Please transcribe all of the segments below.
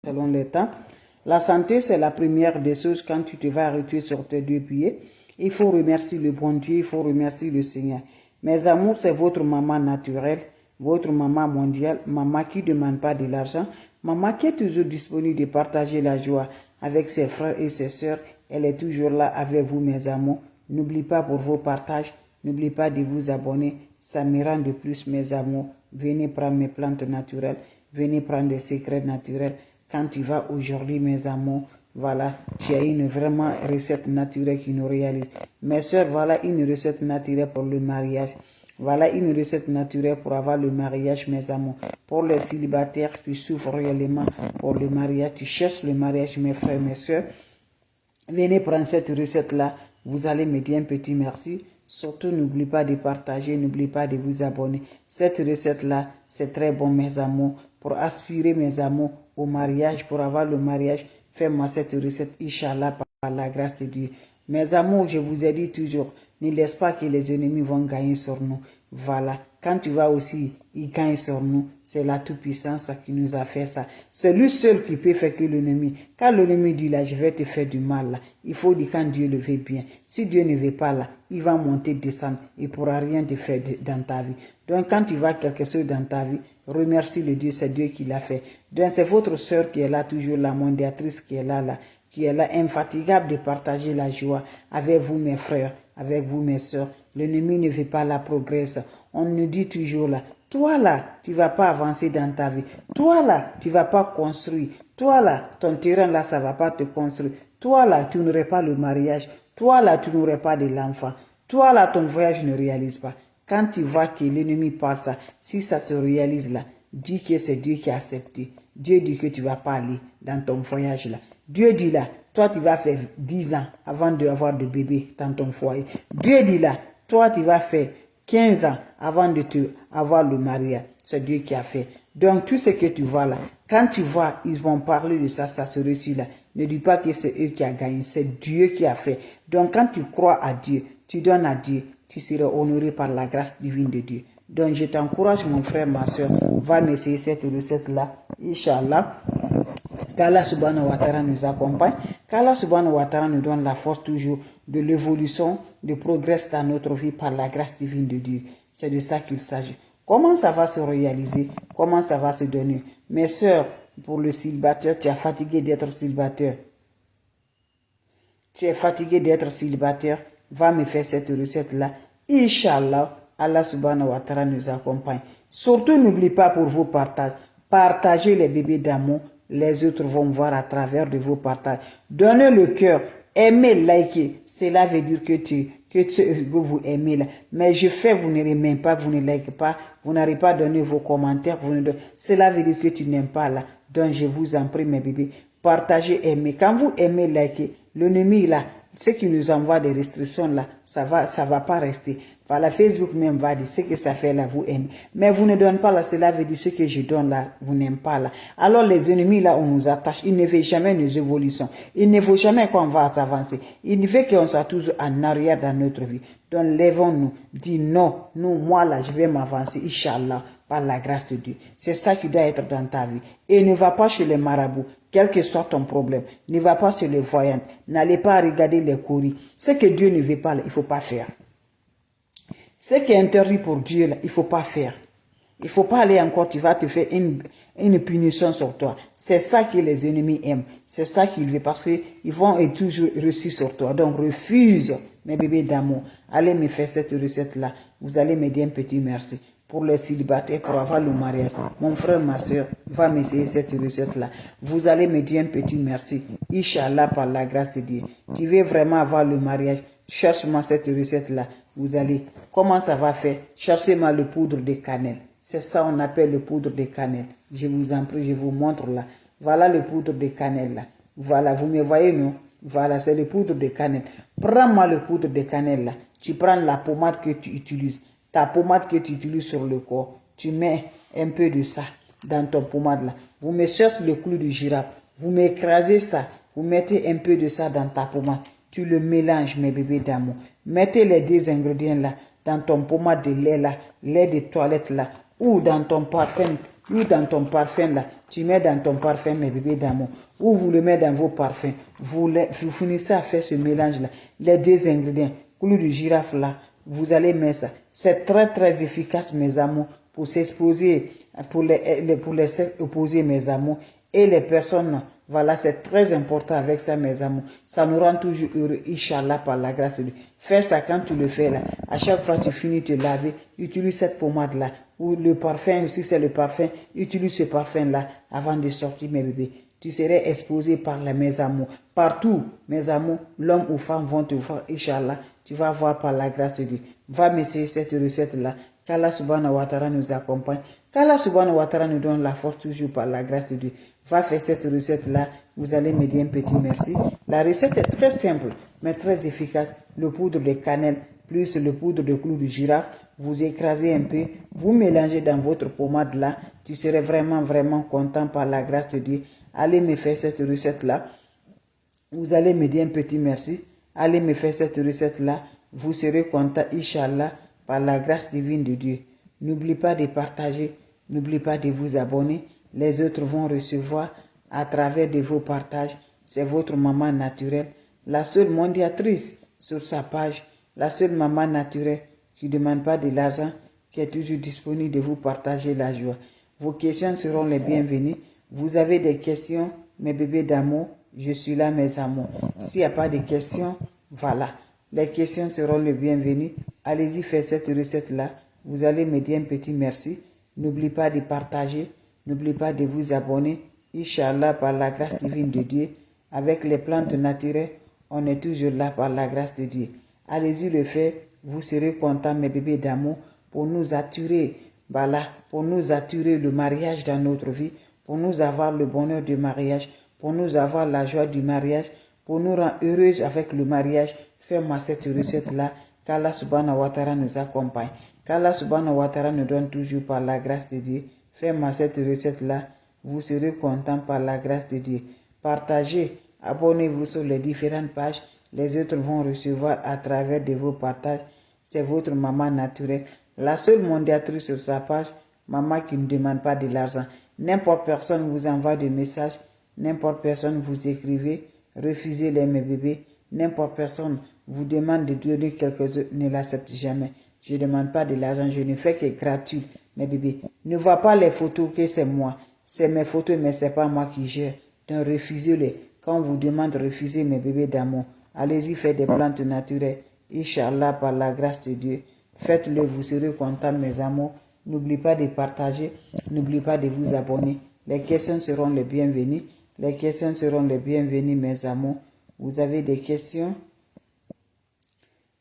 selon les temps. La santé, c'est la première des choses quand tu te vas arrêter sur tes deux pieds. Il faut remercier le bon Dieu, il faut remercier le Seigneur. Mes amours, c'est votre maman naturelle, votre maman mondiale, maman qui ne demande pas de l'argent, maman qui est toujours disponible de partager la joie avec ses frères et ses sœurs. Elle est toujours là avec vous, mes amours. N'oubliez pas pour vos partages, n'oubliez pas de vous abonner. Ça me rend de plus, mes amours. Venez prendre mes plantes naturelles, venez prendre des secrets naturels. Quand tu vas aujourd'hui, mes amours, voilà, tu as une vraiment recette naturelle qui nous réalise. Mes soeurs, voilà une recette naturelle pour le mariage. Voilà une recette naturelle pour avoir le mariage, mes amours. Pour les célibataires qui souffrent réellement pour le mariage, tu cherches le mariage, mes frères, mes soeurs. Venez prendre cette recette-là. Vous allez me dire un petit merci. Surtout, n'oubliez pas de partager, n'oubliez pas de vous abonner. Cette recette-là, c'est très bon, mes amours. Pour aspirer, mes amours, au mariage, pour avoir le mariage, fais-moi cette recette, Inch'Allah, par la grâce de Dieu. Mes amours, je vous ai dit toujours, ne laisse pas que les ennemis vont gagner sur nous. Voilà. Quand tu vas aussi, ils gagnent sur nous. C'est la toute-puissance qui nous a fait ça. C'est lui seul qui peut faire que l'ennemi. Quand l'ennemi dit là, je vais te faire du mal là, il faut dire quand Dieu le veut bien. Si Dieu ne veut pas là, il va monter, descendre. Il ne pourra rien te faire dans ta vie. Donc quand tu vas quelque chose dans ta vie, remercie le Dieu, c'est Dieu qui l'a fait. Donc c'est votre soeur qui est là, toujours la mondiatrice qui est là, qui est là, infatigable de partager la joie avec vous, mes frères, avec vous, mes soeurs. L'ennemi ne veut pas la progresse. On nous dit toujours là, toi là, tu ne vas pas avancer dans ta vie. Toi là, tu ne vas pas construire. Toi là, ton terrain là, ça ne va pas te construire. Toi là, tu n'aurais pas le mariage. Toi là, tu n'aurais pas de l'enfant. Toi là, ton voyage ne réalise pas. Quand tu vois que l'ennemi parle ça, si ça se réalise là, dis que c'est Dieu qui a accepté. Dieu dit que tu ne vas pas aller dans ton voyage là. Dieu dit là, toi tu vas faire 10 ans avant d'avoir de bébé dans ton foyer. Dieu dit là, toi tu vas faire 15 ans avant de te avoir le mariage. C'est Dieu qui a fait. Donc tout ce que tu vois là, quand tu vois, ils vont parler de ça, ça se réussit là. Ne dis pas que c'est eux qui a gagné, c'est Dieu qui a fait. Donc quand tu crois à Dieu, tu donnes à Dieu, tu seras honoré par la grâce divine de Dieu. Donc je t'encourage, mon frère, ma soeur, va m'essayer cette recette-là, Inch'Allah. Qu'Allah subhanahu wa ta'ala nous accompagne, qu'Allah subhanahu wa ta'ala nous donne la force toujours de l'évolution, de progrès dans notre vie par la grâce divine de Dieu. C'est de ça qu'il s'agit. Comment ça va se réaliser? Comment ça va se donner? Mes soeurs, pour le célibataire, tu es fatigué d'être célibataire. Tu es fatigué d'être célibataire, va me faire cette recette-là. Inch'Allah, Allah subhanahu wa ta'ala nous accompagne. Surtout, n'oublie pas pour vos partages. Partagez les bébés d'amour. Les autres vont voir à travers de vos partages. Donnez le cœur. Aimez, likez. Cela veut dire que vous aimez là. Mais je fais, vous ne l'aimez pas, vous ne likez pas, vous n'arrivez pas à donner vos commentaires. Cela veut dire que tu n'aimes pas là. Donc je vous en prie, mes bébés, partagez, aimez. Quand vous aimez, likez, l'ennemi là, ce qui nous envoie des restrictions là, ça va pas rester. Voilà, Facebook même va dire ce que ça fait là, vous aimez. Mais vous ne donnez pas là, cela veut dire ce que je donne là, vous n'aimez pas là. Alors les ennemis là, on nous attache, il ne veut jamais nos évolutions. Il ne faut jamais qu'on va avancer. Il ne veut qu'on soit toujours en arrière dans notre vie. Donc lèvons-nous, dis non, nous, moi là, je vais m'avancer, Inch'Allah, par la grâce de Dieu. C'est ça qui doit être dans ta vie. Et ne va pas chez les marabouts. Quel que soit ton problème, ne va pas sur les voyantes, n'allez pas regarder les courriers. Ce que Dieu ne veut pas, là, il ne faut pas faire. Ce qui est interdit pour Dieu, là, il ne faut pas faire. Il ne faut pas aller encore, tu vas te faire une punition sur toi. C'est ça que les ennemis aiment. C'est ça qu'ils veulent parce qu'ils vont être toujours reçus sur toi. Donc refuse, mes bébés d'amour. Allez me faire cette recette-là. Vous allez me dire un petit merci. Pour les célibataires, pour avoir le mariage. Mon frère, ma soeur, va m'essayer cette recette-là. Vous allez me dire un petit merci. Inch'Allah, par la grâce de Dieu. Tu veux vraiment avoir le mariage? Cherche-moi cette recette-là. Vous allez. Comment ça va faire? Cherchez-moi le poudre de cannelle. C'est ça on appelle le poudre de cannelle. Je vous en prie, je vous montre là. Voilà le poudre de cannelle là. Voilà, vous me voyez, non? Voilà, c'est le poudre de cannelle. Prends-moi le poudre de cannelle là. Tu prends la pommade que tu utilises. Ta pommade que tu utilises sur le corps, tu mets un peu de ça dans ton pommade là. Vous me cherchez le clou du girafe, vous m'écrasez ça, vous mettez un peu de ça dans ta pommade. Tu le mélanges, mes bébés d'amour. Mettez les deux ingrédients là dans ton pommade de lait là, lait de toilette là, ou dans ton parfum là. tu mets dans ton parfum, mes bébés d'amour, ou vous le mettez dans vos parfums, vous finissez à faire ce mélange-là, les deux ingrédients, clou de girafe là, vous allez mettre ça. C'est très très efficace, mes amours, pour s'exposer, pour les sexes opposés, mes amours, et les personnes. Voilà, c'est très important avec ça, mes amours. Ça nous rend toujours heureux, Inch'Allah, par la grâce de Dieu. Fais ça quand tu le fais là. À chaque fois que tu finis de te laver, utilise cette pommade-là. Ou le parfum, si c'est le parfum, utilise ce parfum-là avant de sortir, mes bébés. Tu serais exposé par mes amours. Partout, mes amours, l'homme ou femme vont te voir, Inch'Allah. Tu vas voir par la grâce de Dieu. Va m'essayer cette recette-là. Qu'Allah subhanahu wa ta'ala nous accompagne. Qu'Allah subhanahu wa ta'ala nous donne la force toujours par la grâce de Dieu. Va faire cette recette-là. Vous allez me dire un petit merci. La recette est très simple, mais très efficace. Le poudre de cannelle plus le poudre de clou de girafe. Vous écrasez un peu. Vous mélangez dans votre pommade là. Tu serais vraiment content par la grâce de Dieu. Allez me faire cette recette-là. Vous allez me dire un petit merci. Allez me faire cette recette-là. Vous serez content, Inch'Allah, par la grâce divine de Dieu. N'oubliez pas de partager. N'oubliez pas de vous abonner. Les autres vont recevoir à travers de vos partages. C'est votre maman naturelle, la seule mondiatrice sur sa page, la seule maman naturelle qui ne demande pas de l'argent, qui est toujours disponible de vous partager la joie. Vos questions seront les bienvenues. Vous avez des questions, mes bébés d'amour, je suis là, mes amours. S'il n'y a pas de questions, voilà. Les questions seront les bienvenues. Allez-y faire cette recette-là. Vous allez me dire un petit merci. N'oubliez pas de partager. N'oubliez pas de vous abonner. Inch'Allah, par la grâce divine de Dieu. Avec les plantes naturelles, on est toujours là par la grâce de Dieu. Allez-y le faire. Vous serez contents, mes bébés d'amour, pour nous attirer, voilà, pour nous attirer le mariage dans notre vie, pour nous avoir le bonheur du mariage, pour nous avoir la joie du mariage, pour nous rendre heureuses avec le mariage. Fais-moi cette recette-là. Qu'Allah subhanahu wa ta'ala nous accompagne. Qu'Allah subhanahu wa ta'ala nous donne toujours par la grâce de Dieu. Fais-moi cette recette-là. Vous serez content par la grâce de Dieu. Partagez. Abonnez-vous sur les différentes pages. Les autres vont recevoir à travers de vos partages. C'est votre maman naturelle. La seule mondiatrice sur sa page. Maman qui ne demande pas de l'argent. N'importe personne vous envoie des messages. N'importe personne vous écrivez. Refusez-les, mes bébés. N'importe personne vous demande de donner quelque chose. Ne l'accepte jamais. Je ne demande pas de l'argent. Je ne fais que gratuit, mes bébés. Ne vois pas les photos que c'est moi. C'est mes photos, mais ce n'est pas moi qui gère. Donc refusez-les. Quand on vous demande de refuser, mes bébés d'amour, allez-y faire des plantes naturelles. Inch'Allah, par la grâce de Dieu. Faites-le, vous serez contents, mes amours. N'oubliez pas de partager. N'oubliez pas de vous abonner. Les questions seront les bienvenues. Les questions seront les bienvenues, mes amours. Vous avez des questions?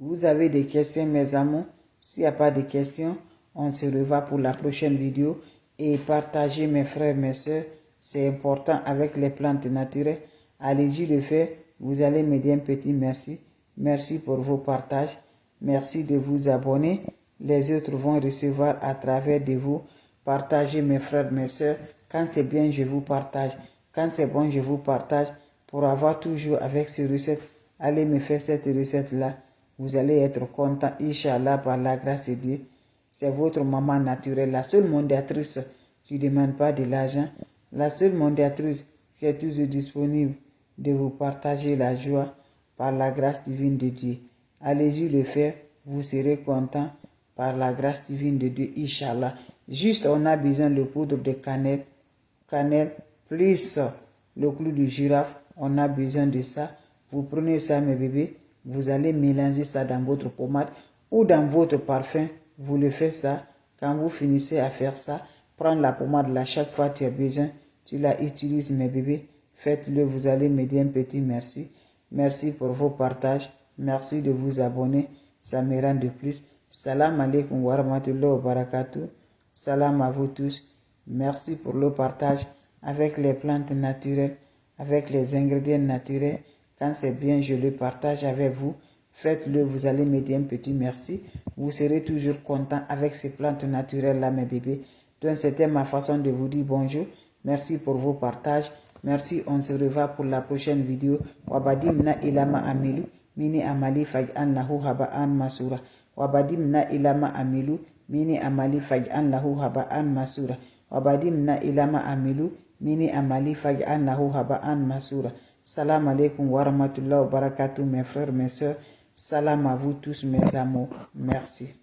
Vous avez des questions, mes amours? S'il n'y a pas de questions, on se revoit pour la prochaine vidéo. Et partagez, mes frères, mes soeurs. C'est important avec les plantes naturelles. Allez-y le faire. Vous allez me dire un petit merci. Merci pour vos partages. Merci de vous abonner. Les autres vont recevoir à travers de vous. Partagez, mes frères, mes soeurs. Quand c'est bien, je vous partage. Quand c'est bon, je vous partage. Pour avoir toujours avec ces recettes, allez me faire cette recette-là. Vous allez être content, Inch'Allah, par la grâce de Dieu. C'est votre maman naturelle, la seule mondiatrice qui ne demande pas de l'argent. La seule mondiatrice qui est toujours disponible de vous partager la joie par la grâce divine de Dieu. Allez-y le faire, vous serez content par la grâce divine de Dieu, Inch'Allah. Juste, on a besoin de poudre de cannelle, plus le clou de girafe, on a besoin de ça. Vous prenez ça, mes bébés, vous allez mélanger ça dans votre pommade ou dans votre parfum. Vous le faites ça. Quand vous finissez à faire ça, prends la pommade là, chaque fois que tu as besoin, tu la utilises, mes bébés. Faites-le, vous allez me dire un petit merci. Merci pour vos partages. Merci de vous abonner. Ça me rend de plus. Salam alaikum wa rahmatullahi wa barakatuh. Salam à vous tous. Merci pour le partage avec les plantes naturelles, avec les ingrédients naturels. Quand c'est bien, je le partage avec vous. Faites-le, vous allez me dire un petit merci. Vous serez toujours content avec ces plantes naturelles-là, mes bébés. Donc, c'était ma façon de vous dire bonjour. Merci pour vos partages. Merci, on se revoit pour la prochaine vidéo. Wabadimna ilama amilu, mini amali faj'an lahu haba'an masura. Wabadimna ilama amilu, mini amali faj'an lahu haba'an masura. Wabadimna ilama amilu, Nini amali faj'alnahu haba'an masura. Salam alaikum wa rahmatullahi wa barakatuh mes frères, mes sœurs. Salam à vous tous mes amours. Merci.